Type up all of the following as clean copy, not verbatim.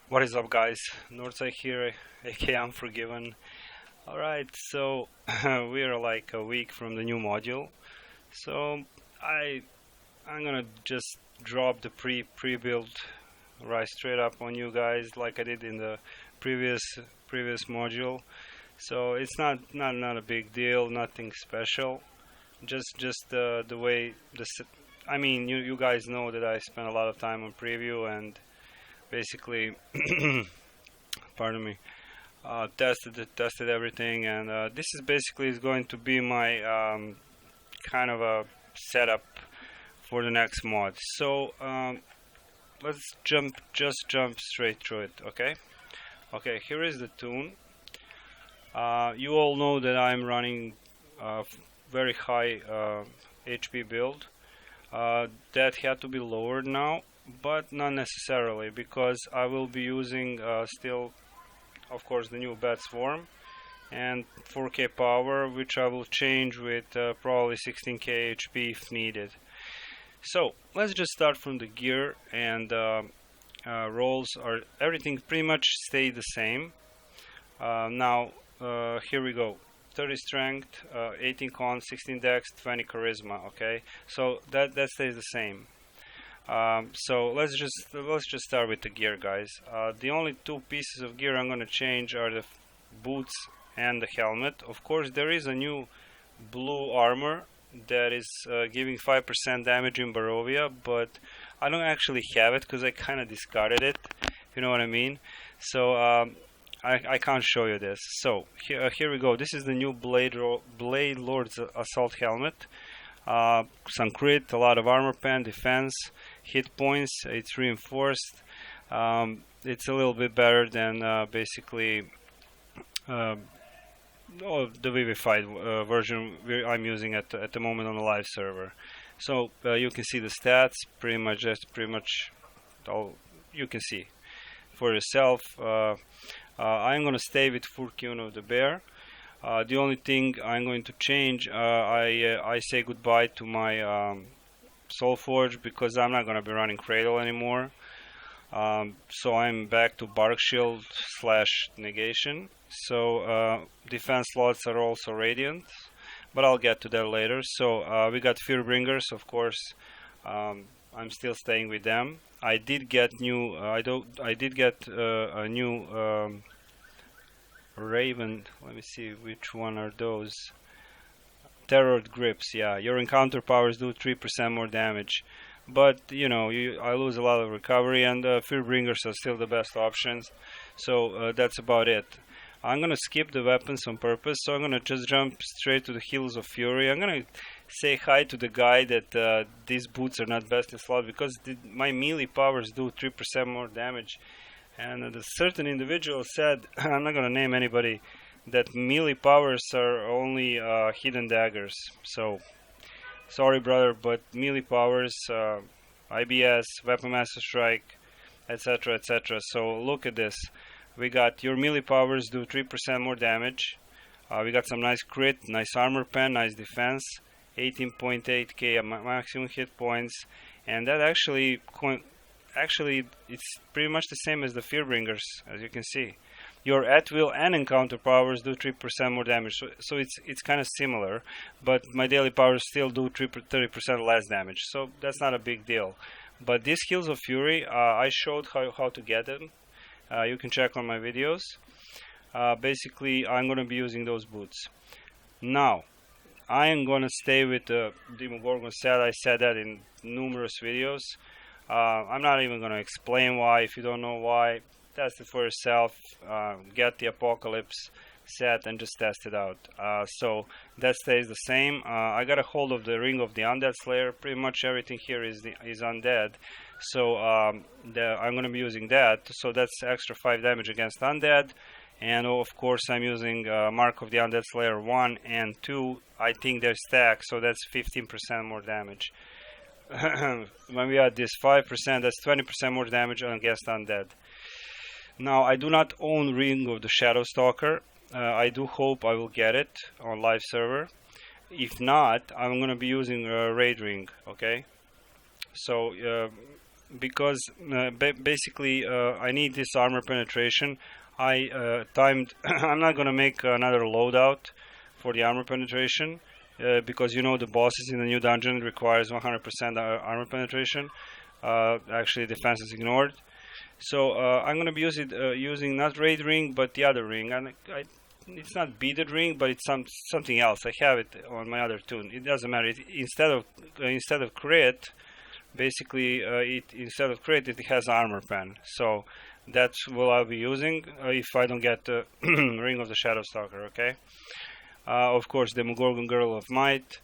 What is up, guys? Northside here, aka Unforgiven. Alright, so we are like a week from the new module. So I I'm gonna just drop the pre-build right straight up on you guys like I did in the previous previous module. So it's not a big deal, nothing special. Just the way I mean, you guys know that I spent a lot of time on preview and basically pardon me, tested everything, and this is basically is going to be my kind of a setup for the next mod. So let's jump straight through it. Okay, here is the tune. You all know that I'm running very high HP build. That had to be lowered now, but not necessarily, because I will be using still, of course, the new bat swarm and 4K power, which I will change with probably 16K HP if needed. So let's just start from the gear, and rolls are everything pretty much stay the same. Now here we go. 30 strength, 18 con, 16 dex, 20 charisma. Okay, so that stays the same. So let's just start with the gear, guys. The only two pieces of gear I'm going to change are the boots and the helmet. Of course, there is a new blue armor that is giving 5% damage in Barovia, but I don't actually have it because I kind of discarded it, if you know what I mean. So I can't show you this. So here we go. This is the new Blade Lord's Assault Helmet. Some crit, a lot of armor pen, defense, hit points. It's reinforced. It's a little bit better than basically the Vivified version I'm using at the moment on the live server. So you can see the stats. That's pretty much all you can see for yourself. I'm gonna stay with Furkyun of the Bear. The only thing I'm going to change, I say goodbye to my Soulforge, because I'm not going to be running Cradle anymore. So I'm back to Bark Shield / Negation. So defense slots are also Radiant, but I'll get to that later. So we got Fearbringers, of course. I'm still staying with them. I did get new. I did get a new. Raven, let me see which one are those. Terrored grips, yeah. Your encounter powers do 3% more damage, but you know, I lose a lot of recovery, and Fearbringers are still the best options. So that's about it. I'm gonna skip the weapons on purpose, so I'm gonna just jump straight to the Heels of Fury. I'm gonna say hi to the guy that these boots are not best in slot, because my melee powers do 3% more damage. And a certain individual said, I'm not going to name anybody, that melee powers are only hidden daggers. So, sorry, brother, but melee powers, IBS, Weapon Master Strike, etc., etc. So, look at this. We got your melee powers do 3% more damage. We got some nice crit, nice armor pen, nice defense, 18.8k maximum hit points, and that actually it's pretty much the same as the Fearbringers, as you can see. Your at will and encounter powers do 3% more damage, so it's kind of similar, but my daily powers still do 30% less damage, so that's not a big deal. But these Heels of Fury, I showed how to get them. You can check on my videos. Basically, I'm going to be using those boots. Now, I am going to stay with the Demogorgon set. I said that in numerous videos. I'm not even going to explain why. If you don't know why, test it for yourself. Get the Apocalypse set and just test it out. So that stays the same. I got a hold of the Ring of the Undead Slayer. Pretty much everything here is undead. So I'm going to be using that. So that's extra 5 damage against undead. And of course I'm using Mark of the Undead Slayer 1 and 2. I think they're stacked, so that's 15% more damage. When we add this 5%, that's 20% more damage against undead. Now, I do not own Ring of the Shadow Stalker. I do hope I will get it on live server. If not, I'm going to be using Raid Ring, okay? So, because basically I need this armor penetration. I timed. I'm not gonna make another loadout for the armor penetration because you know the bosses in the new dungeon requires 100% armor penetration. Actually, defense is ignored. So I'm gonna be using not raid ring but the other ring, and it's not beaded ring, but it's something else. I have it on my other tune. It doesn't matter. Instead of crit, basically instead of crit it has armor pen. So that's what I'll be using if I don't get the Ring of the Shadow Stalker. Okay. Of course, the Demogorgon Girl of Might.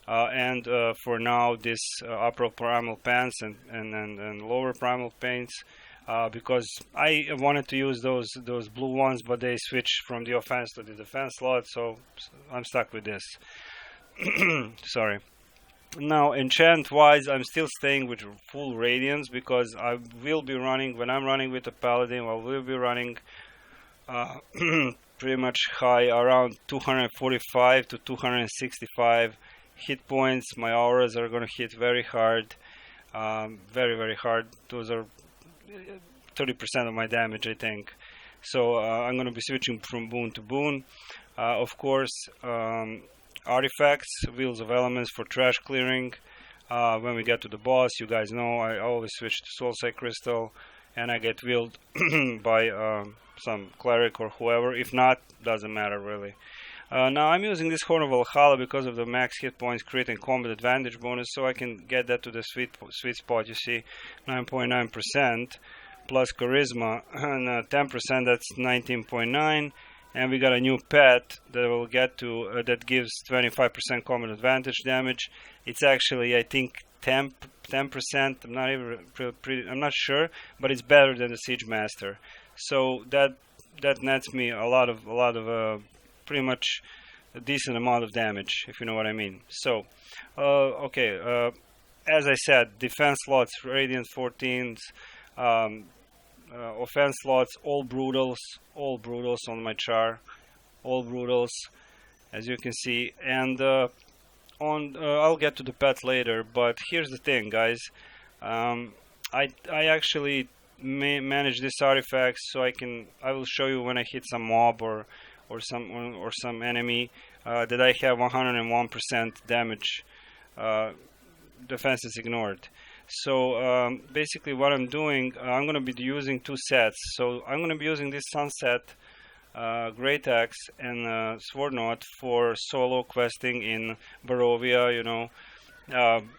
And for now, this upper primal pants and lower primal paints, because I wanted to use those blue ones, but they switched from the offense to the defense slot, so I'm stuck with this. Sorry. Now, enchant-wise, I'm still staying with full radiance because I will be running, when I'm running with a paladin, I will be running pretty much high, around 245 to 265 hit points. My auras are going to hit very hard, very hard. Those are 30% of my damage, I think. So I'm going to be switching from boon to boon. Of course, artifacts, wheels of elements for trash clearing. When we get to the boss, you guys know I always switch to soulside crystal, and I get wheeled by some cleric or whoever. If not, doesn't matter really. Now I'm using this Horn of Valhalla because of the max hit points, crit, and combat advantage bonus, so I can get that to the sweet spot. You see, 9.9% plus charisma, and 10%. That's 19.9. And we got a new pet that we'll get to that gives 25% combat advantage damage. It's actually, I think, 10%. I'm not even I'm not sure, but it's better than the Siege Master. So that nets me a lot of pretty much a decent amount of damage, if you know what I mean. So, okay, as I said, defense slots, Radiant 14s, offense slots, all brutals on my char, all brutals, as you can see. And I'll get to the pet later, but here's the thing, guys. I actually manage this artifacts so I will show you when I hit some mob or some enemy that I have 101% damage. Defense is ignored. So basically what I'm doing, I'm going to be using two sets. So I'm going to be using this Sunset Great Axe and Sword Knot for solo questing in Barovia. You know,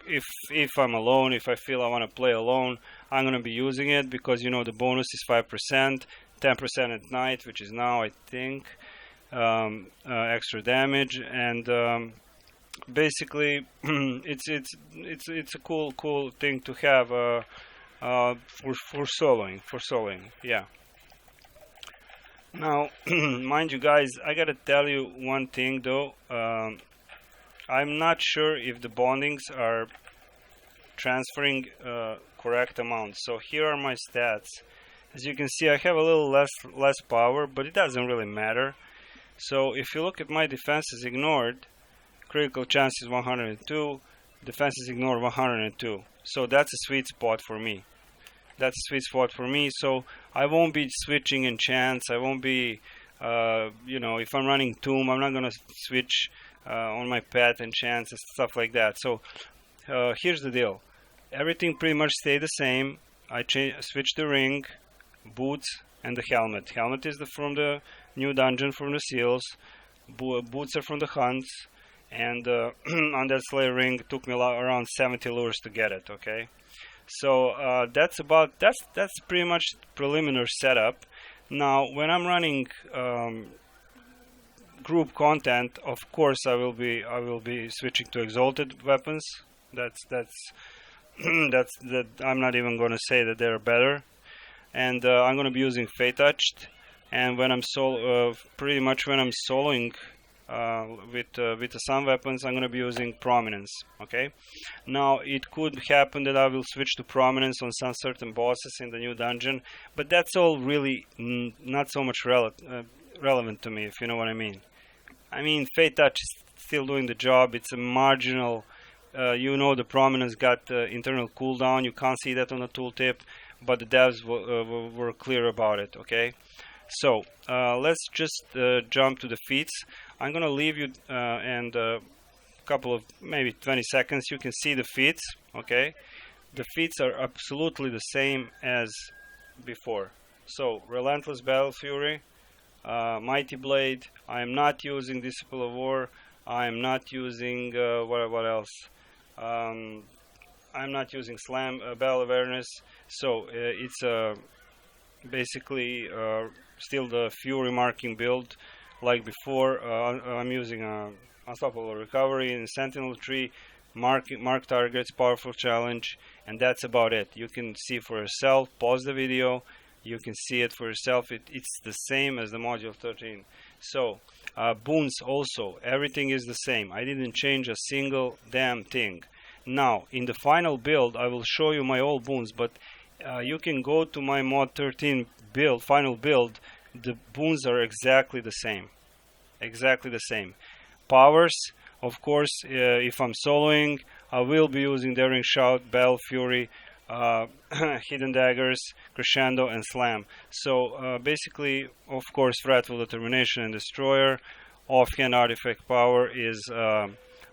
if I'm alone, if I feel I want to play alone, I'm going to be using it because, you know, the bonus is 5%, 10% at night, which is now, I think, extra damage. And basically it's a cool thing to have for soloing. Yeah. Now, mind you guys, I gotta tell you one thing though. I'm not sure if the bondings are transferring correct amount. So here are my stats. As you can see, I have a little less power, but it doesn't really matter. So if you look at my defenses ignored, critical chance is 102, defense is ignored 102. So that's a sweet spot for me. So I won't be switching enchants. I won't be, you know, if I'm running Tomb, I'm not going to switch on my pet enchants and stuff like that. So here's the deal. Everything pretty much stayed the same. I switched the ring, boots, and the helmet. Helmet is from the new dungeon, from the seals. Boots are from the hunts. And on that Slayer ring, it took me around 70 lures to get it. Okay, so that's pretty much preliminary setup. Now, when I'm running group content, of course, I will be switching to exalted weapons. That's I'm not even going to say that they're better. And I'm going to be using Fate Touched. And when I'm pretty much when I'm soloing. With the sun weapons, I'm going to be using Prominence. Okay. Now it could happen that I will switch to Prominence on some certain bosses in the new dungeon, but that's all really not so much relevant to me, if you know what I mean. I mean, Fate Touch is still doing the job. It's a marginal you know the Prominence got internal cooldown. You can't see that on the tooltip, but the devs were clear about it. Okay, so let's just jump to the feats. I'm gonna leave you and a couple of maybe 20 seconds. You can see the feats. Okay, the feats are absolutely the same as before. So Relentless Battle Fury, Mighty Blade. I am not using Disciple of War. I am not using what else? I'm not using Slam Battle Awareness. So it's basically still the Fury marking build like before. I'm using Unstoppable Recovery and Sentinel Tree. Mark targets, powerful challenge, and that's about it. You can see for yourself. Pause the video. You can see it for yourself. It's the same as the module 13. So boons also, everything is the same. I didn't change a single damn thing. Now in the final build I will show you my old boons, but you can go to my mod 13 build, final build. The boons are exactly the same. Exactly the same. Powers, of course, if I'm soloing, I will be using Daring Shout, Battle Fury, Hidden Daggers, Crescendo, and Slam. So basically, of course, Wrathful Determination and Destroyer. Offhand artifact power is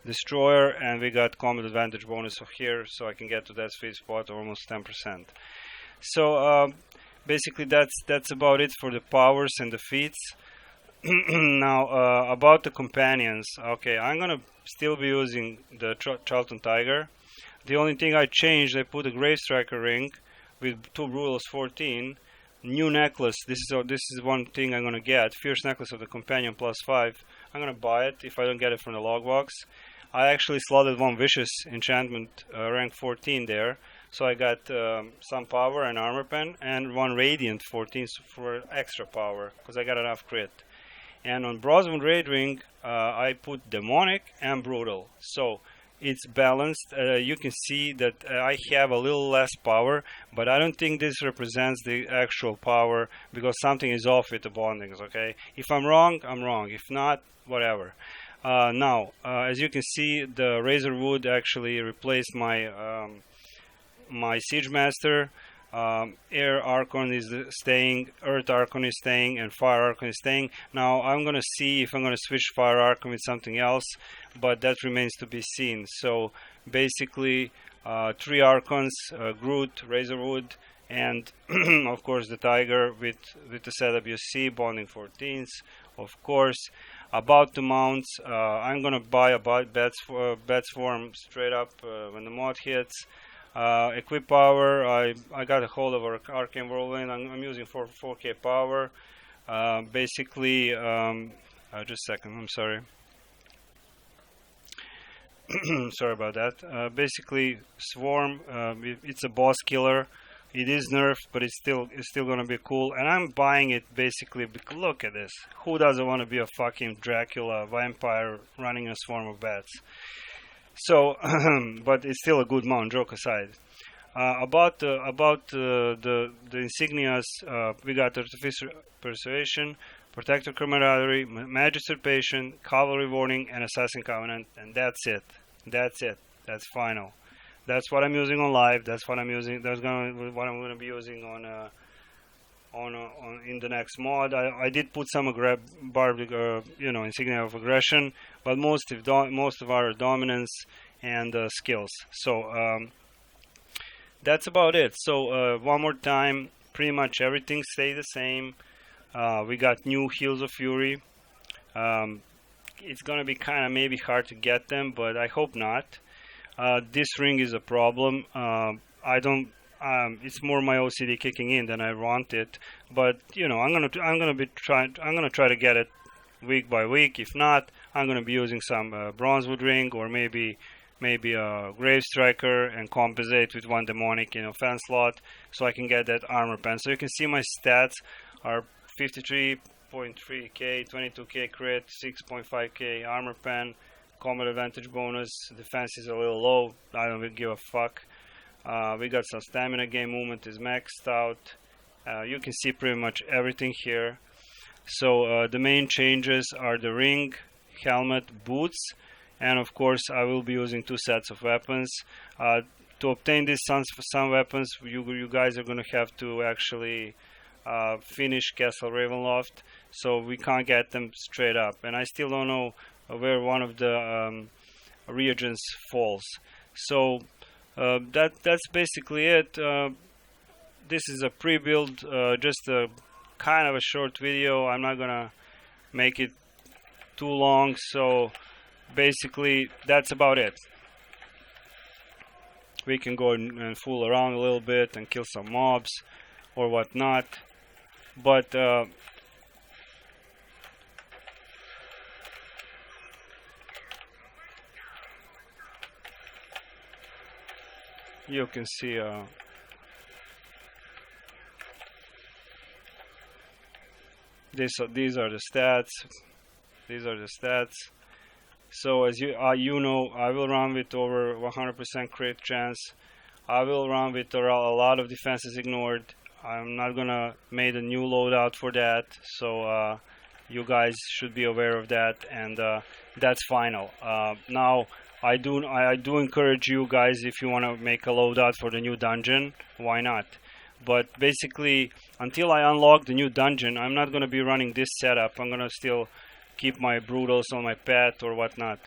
Destroyer, and we got combat advantage bonus here, so I can get to that sweet spot almost 10%. So basically, that's about it for the powers and the feats. Now about the companions. Okay, I'm gonna still be using the Charlton Tiger. The only thing I changed, I put a Grave Striker ring with 2 Brutals 14. New necklace. This is one thing I'm gonna get. Fierce Necklace of the Companion +5. I'm gonna buy it if I don't get it from the log box. I actually slotted 1 Vicious enchantment rank 14 there, so I got some power and armor pen, and 1 Radiant 14 for extra power because I got enough crit. And on Broswood Raid Ring, I put Demonic and Brutal. So it's balanced. You can see that I have a little less power, but I don't think this represents the actual power because something is off with the bondings. Okay, if I'm wrong, I'm wrong. If not, whatever. Now, as you can see, the Razorwood actually replaced my my Siege Master. Air Archon is staying, Earth Archon is staying, and Fire Archon is staying. Now I'm gonna see if I'm gonna switch Fire Archon with something else, but that remains to be seen. So basically 3 Archons, Groot, Razorwood, and of course the Tiger with the setup you see, bonding 14s, of course. About the mounts, I'm gonna buy a Bats form straight up when the mod hits. Equip power, I got a hold of Arcane Whirlwind. I'm using 4K power. Basically, just a second, I'm sorry. Sorry about that. Basically, Swarm, it's a boss killer. It is nerfed, but it's still gonna be cool. And I'm buying it basically because look at this. Who doesn't want to be a fucking Dracula vampire running a swarm of bats? So, but it's still a good mount. Joke aside, about the insignias, we got Artificer Persuasion, Protector Camaraderie, Magic Usurpation, Cavalry Warning, and Assassin Covenant, and that's it. That's it. That's final. That's what I'm using on live. That's what I'm using. That's what I'm gonna be using on in the next mod. I did put some insignia of aggression, but most of our dominance and skills. So that's about it. So one more time, pretty much everything stayed the same. We got new Heels of Fury. It's gonna be kind of maybe hard to get them, but I hope not. This ring is a problem. It's more my OCD kicking in than I want it, but I'm gonna try to get it week by week. If not, I'm gonna be using some Bronzewood ring or maybe a Grave Striker and compensate with 1 demonic in offense slot so I can get that armor pen. So you can see my stats are 53.3k, 22k crit, 6.5k armor pen, combat advantage bonus. Defense is a little low. I don't give a fuck. We got some stamina gain, movement is maxed out. You can see pretty much everything here. So the main changes are the ring, helmet, boots, and of course I will be using 2 sets of weapons. To obtain these some weapons, you guys are gonna have to actually finish Castle Ravenloft, so we can't get them straight up, and I still don't know where one of the reagents falls. So that's basically it. This is a pre-build, just a kind of a short video. I'm not gonna make it too long, so basically that's about it. We can go and fool around a little bit and kill some mobs or whatnot, but you can see these are the stats. These are the stats. So as you know, I will run with over 100% crit chance. I will run with a lot of defenses ignored. I'm not gonna make a new loadout for that, so you guys should be aware of that, and that's final. Now I do encourage you guys, if you want to make a loadout for the new dungeon, why not? But basically, until I unlock the new dungeon, I'm not gonna be running this setup. I'm gonna still keep my brutals on my pet or whatnot.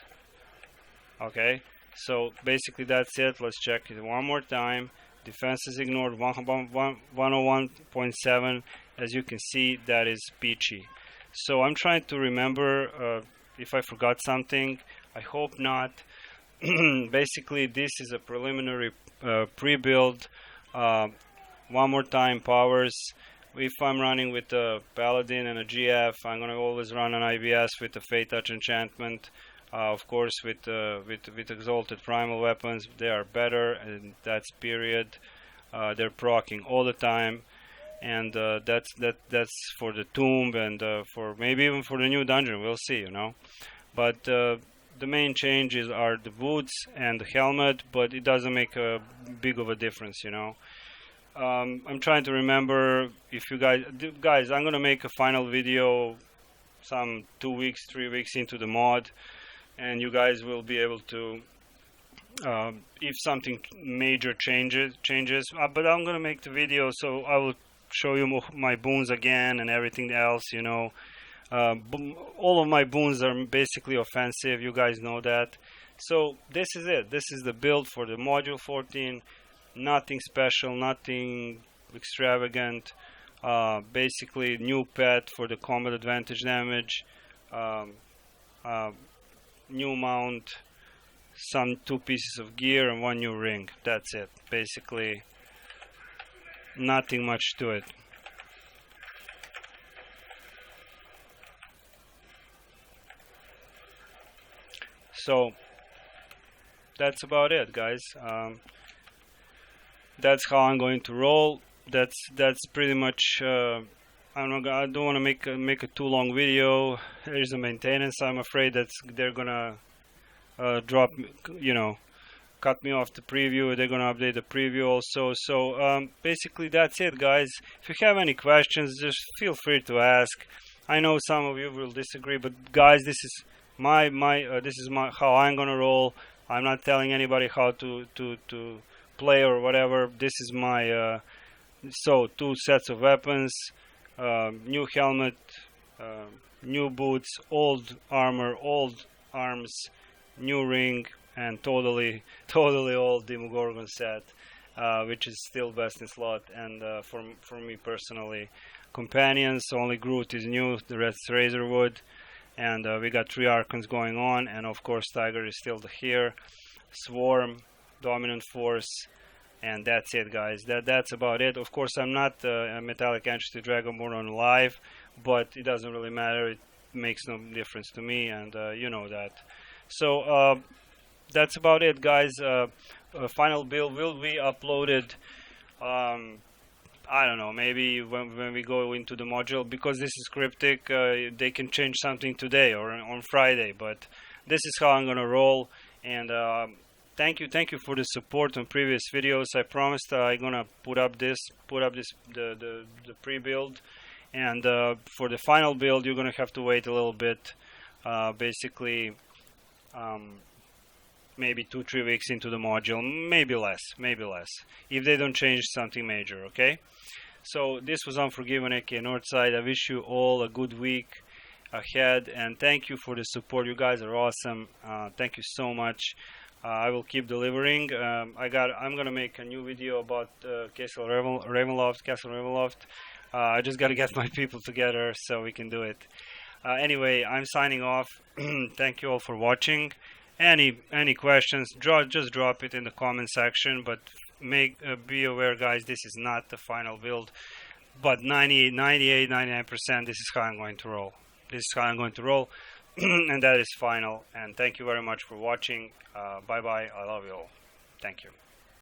Okay, so basically that's it. Let's check it one more time. Defenses ignored 101.7. As you can see, that is peachy. So I'm trying to remember if I forgot something. I hope not. Basically this is a preliminary pre-build. One more time, powers. If I'm running with a paladin and a GF, I'm gonna always run an IBS with a Fate Touch enchantment. Of course, with exalted primal weapons, they are better, and that's period. They're proccing all the time, and that's for the tomb and for maybe even for the new dungeon. We'll see, you know. But the main changes are the boots and the helmet, but it doesn't make a big of a difference, you know. I'm trying to remember if you guys, I'm gonna make a final video some 2 weeks, 3 weeks into the mod, and you guys will be able to if something major changes, but I'm gonna make the video, so I will show you my boons again and everything else, you know. All of my boons are basically offensive, you guys know that. So this is it. This is the build for the module 14. Nothing special, nothing extravagant. Basically new pet for the combat advantage damage, new mount, some 2 pieces of gear, and 1 new ring. That's it. Basically nothing much to it. So that's about it, guys. That's how I'm going to roll. That's pretty much. I don't want to make a too long video. There's a maintenance. I'm afraid that they're gonna drop, you know, cut me off the preview. They're gonna update the preview also. So basically that's it, guys. If you have any questions, just feel free to ask. I know some of you will disagree, but guys, this is my how I'm gonna roll. I'm not telling anybody how to play or whatever. This is my so 2 sets of weapons, new helmet, new boots, old armor, old arms, new ring, and totally old Demogorgon set, which is still best in slot. And for me personally, companions, only Groot is new, the rest Razorwood, and we got 3 Archons going on, and of course Tiger is still here, Swarm, Dominant Force, and that's it, guys. That's about it. Of course, I'm not a Metallic Entity Dragonborn on live, but it doesn't really matter. It makes no difference to me, and you know that. So that's about it, guys. Final build will be uploaded. I don't know, maybe when we go into the module, because this is Cryptic. They can change something today or on Friday, but this is how I'm gonna roll. And thank you for the support on previous videos. I promised I'm gonna put up the pre-build, and for the final build you're gonna have to wait a little bit. Basically maybe 2-3 weeks into the module, maybe less, if they don't change something major. Okay, so this was Unforgiven, aka Northside. I wish you all a good week ahead, and thank you for the support. You guys are awesome. Thank you so much. I will keep delivering. I'm gonna make a new video about Ravenloft. I just gotta get my people together so we can do it. Anyway, I'm signing off. Thank you all for watching. Any questions, just drop it in the comment section, but be aware, guys, this is not the final build, but 99% this is how I'm going to roll. And that is final. And thank you very much for watching. Bye bye. I love you all. Thank you.